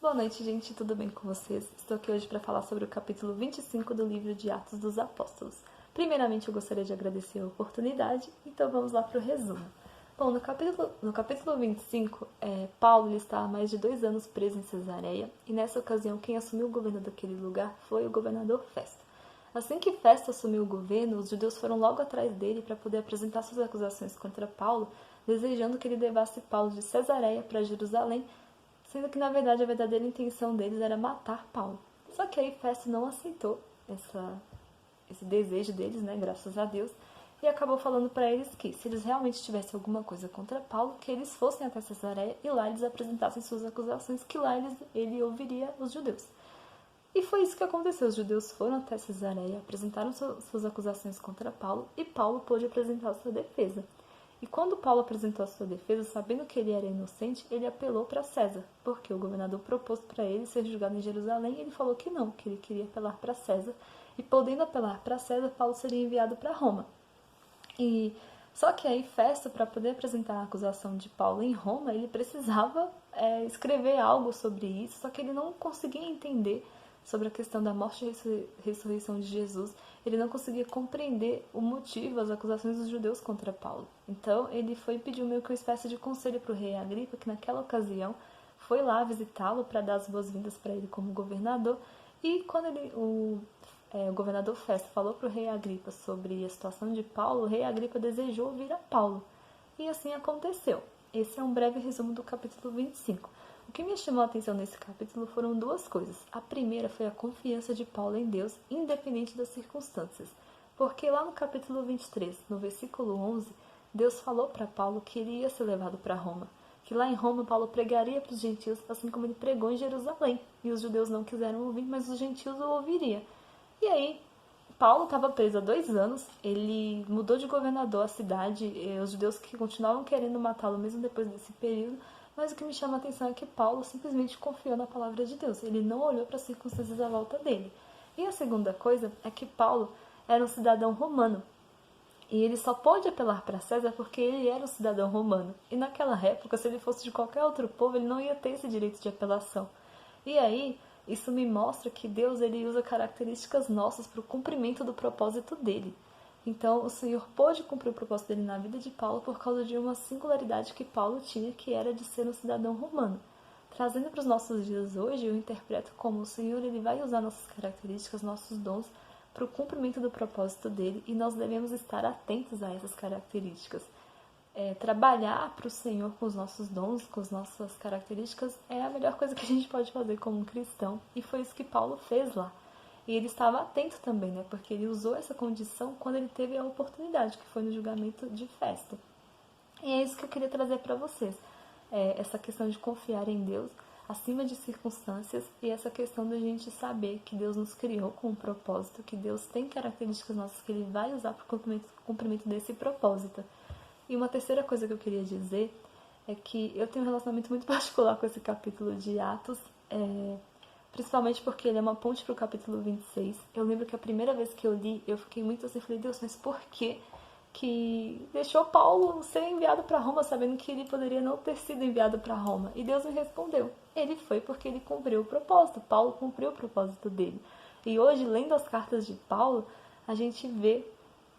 Boa noite, gente, tudo bem com vocês? Estou aqui hoje para falar sobre o capítulo 25 do livro de Atos dos Apóstolos. Primeiramente, eu gostaria de agradecer a oportunidade, então vamos lá para o resumo. Bom, no capítulo 25, Paulo ele está há mais de 2 anos preso em Cesareia, e nessa ocasião quem assumiu o governo daquele lugar foi o governador Festo. Assim que Festo assumiu o governo, os judeus foram logo atrás dele para poder apresentar suas acusações contra Paulo, desejando que ele levasse Paulo de Cesareia para Jerusalém, sendo que, na verdade, a verdadeira intenção deles era matar Paulo. Só que aí Festo não aceitou esse desejo deles, né, graças a Deus, e acabou falando para eles que, se eles realmente tivessem alguma coisa contra Paulo, que eles fossem até Cesareia e lá eles apresentassem suas acusações, que lá ele ouviria os judeus. E foi isso que aconteceu. Os judeus foram até Cesareia, apresentaram suas acusações contra Paulo, e Paulo pôde apresentar sua defesa. E quando Paulo apresentou a sua defesa, sabendo que ele era inocente, ele apelou para César, porque o governador propôs para ele ser julgado em Jerusalém e ele falou que não, que ele queria apelar para César. E podendo apelar para César, Paulo seria enviado para Roma. Só que aí Festo, para poder apresentar a acusação de Paulo em Roma, ele precisava escrever algo sobre isso, só que ele não conseguia entender sobre a questão da morte e ressurreição de Jesus. Ele não conseguia compreender o motivo, as acusações dos judeus contra Paulo. Então ele foi pedir meio que uma espécie de conselho para o rei Agripa, que naquela ocasião foi lá visitá-lo para dar as boas-vindas para ele como governador. E quando o governador Festo falou para o rei Agripa sobre a situação de Paulo, o rei Agripa desejou ouvir a Paulo. E assim aconteceu. Esse é um breve resumo do capítulo 25. O que me chamou a atenção nesse capítulo foram 2 coisas. A primeira foi a confiança de Paulo em Deus, independente das circunstâncias. Porque lá no capítulo 23, no versículo 11, Deus falou para Paulo que ele ia ser levado para Roma. Que lá em Roma Paulo pregaria para os gentios, assim como ele pregou em Jerusalém. E os judeus não quiseram ouvir, mas os gentios o ouviriam. E aí, Paulo estava preso há 2 anos, ele mudou de governador a cidade, os judeus que continuavam querendo matá-lo mesmo depois desse período, mas o que me chama a atenção é que Paulo simplesmente confiou na palavra de Deus, ele não olhou para as circunstâncias à volta dele. E a segunda coisa é que Paulo era um cidadão romano, e ele só pôde apelar para César porque ele era um cidadão romano. E naquela época, se ele fosse de qualquer outro povo, ele não ia ter esse direito de apelação. E aí, isso me mostra que Deus ele usa características nossas para o cumprimento do propósito dele. Então, o Senhor pôde cumprir o propósito dele na vida de Paulo por causa de uma singularidade que Paulo tinha, que era de ser um cidadão romano. Trazendo para os nossos dias hoje, eu interpreto como o Senhor ele vai usar nossas características, nossos dons, para o cumprimento do propósito dele, e nós devemos estar atentos a essas características. Trabalhar para o Senhor com os nossos dons, com as nossas características, é a melhor coisa que a gente pode fazer como um cristão. E foi isso que Paulo fez lá. E ele estava atento também, né? Porque ele usou essa condição quando ele teve a oportunidade, que foi no julgamento de Festo. E é isso que eu queria trazer para vocês. Essa questão de confiar em Deus acima de circunstâncias e essa questão da gente saber que Deus nos criou com um propósito, que Deus tem características nossas que Ele vai usar para o cumprimento desse propósito. E uma terceira coisa que eu queria dizer é que eu tenho um relacionamento muito particular com esse capítulo de Atos, principalmente porque ele é uma ponte para o capítulo 26. Eu lembro que a primeira vez que eu li, eu fiquei muito assim, falei, Deus, mas por que deixou Paulo ser enviado para Roma, sabendo que ele poderia não ter sido enviado para Roma? E Deus me respondeu, ele foi porque ele cumpriu o propósito, Paulo cumpriu o propósito dele. E hoje, lendo as cartas de Paulo, a gente vê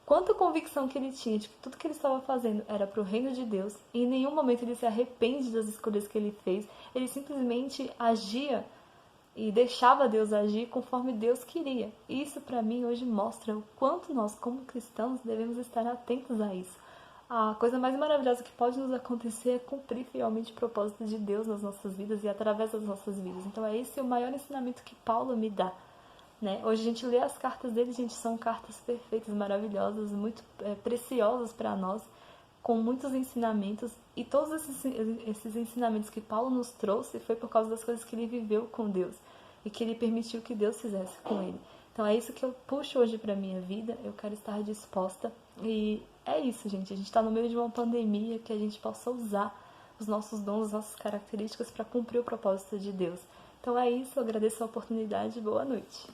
quanta convicção que ele tinha de que tudo que ele estava fazendo era para o reino de Deus, e em nenhum momento ele se arrepende das escolhas que ele fez, ele simplesmente agia e deixava Deus agir conforme Deus queria. E isso para mim hoje mostra o quanto nós como cristãos devemos estar atentos a isso. A coisa mais maravilhosa que pode nos acontecer é cumprir fielmente o propósito de Deus nas nossas vidas e através das nossas vidas. Então é esse o maior ensinamento que Paulo me dá. Né? Hoje a gente lê as cartas dele, gente, são cartas perfeitas, maravilhosas, muito preciosas para nós, com muitos ensinamentos, e todos esses ensinamentos que Paulo nos trouxe foi por causa das coisas que ele viveu com Deus e que ele permitiu que Deus fizesse com ele. Então é isso que eu puxo hoje para minha vida, eu quero estar disposta, e é isso, gente, a gente está no meio de uma pandemia, que a gente possa usar os nossos dons, as nossas características para cumprir o propósito de Deus. Então é isso, eu agradeço a oportunidade e boa noite.